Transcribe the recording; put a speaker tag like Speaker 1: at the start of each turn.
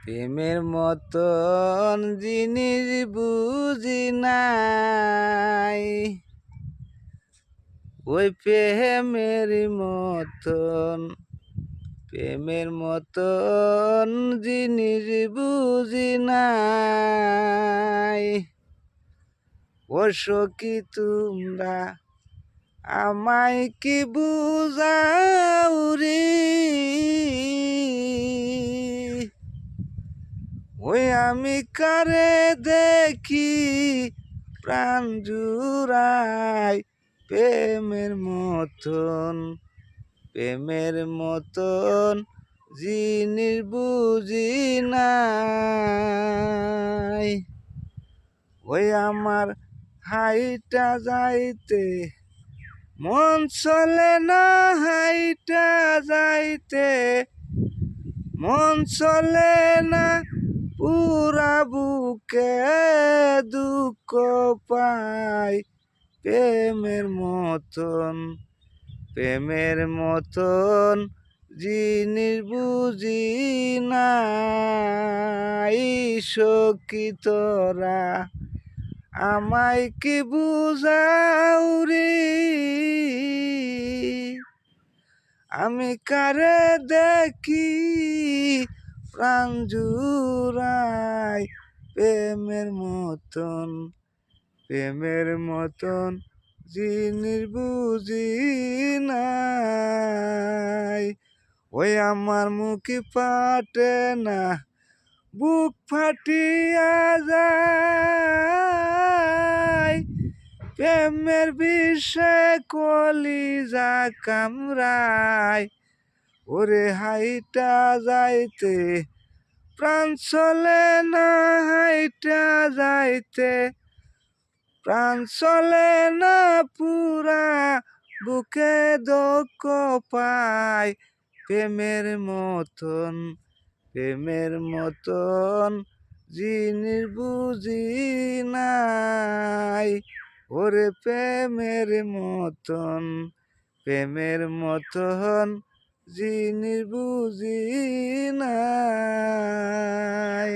Speaker 1: প্রেমের মতন জিনিস বুঝি নাই, ওই প্রেমের মতন জিনিস বুঝি নাই। ও সখী তোমরা আমায় কি বুঝাও রে, ওই আমি কারে দেখি প্রাণ জুড়াই প্রেমের মতন জিনিস বুঝি নাই। ওই আমার হাইটা যাইতে মন চলে না, হাইটা যাইতে মন চলে না, পুরা বুকে দুঃখ পাই। প্রেমের মতন জিনিস বুঝি নাই। সখী তোরা আমায় কি বুঝাও রে, আমি কারে দেখি প্রাণ জুড়াই প্রেমের মতন জিনিস বুঝি নাই। ওই আমার মুখে পাটে না, বুক ফাটিয়া যায়, প্রেমের বিষে কলিজা কামড়ায়। ওরে হাইটা যাইতে প্রাণ চলে না, হাইটা যাইতে প্রাণ চলে না, পুরা বুকে দুঃখ পায়। প্রেমের মতন জিনিস বুঝি নাই। ওরে প্রেমের মতন জিনিস বুঝি নাই।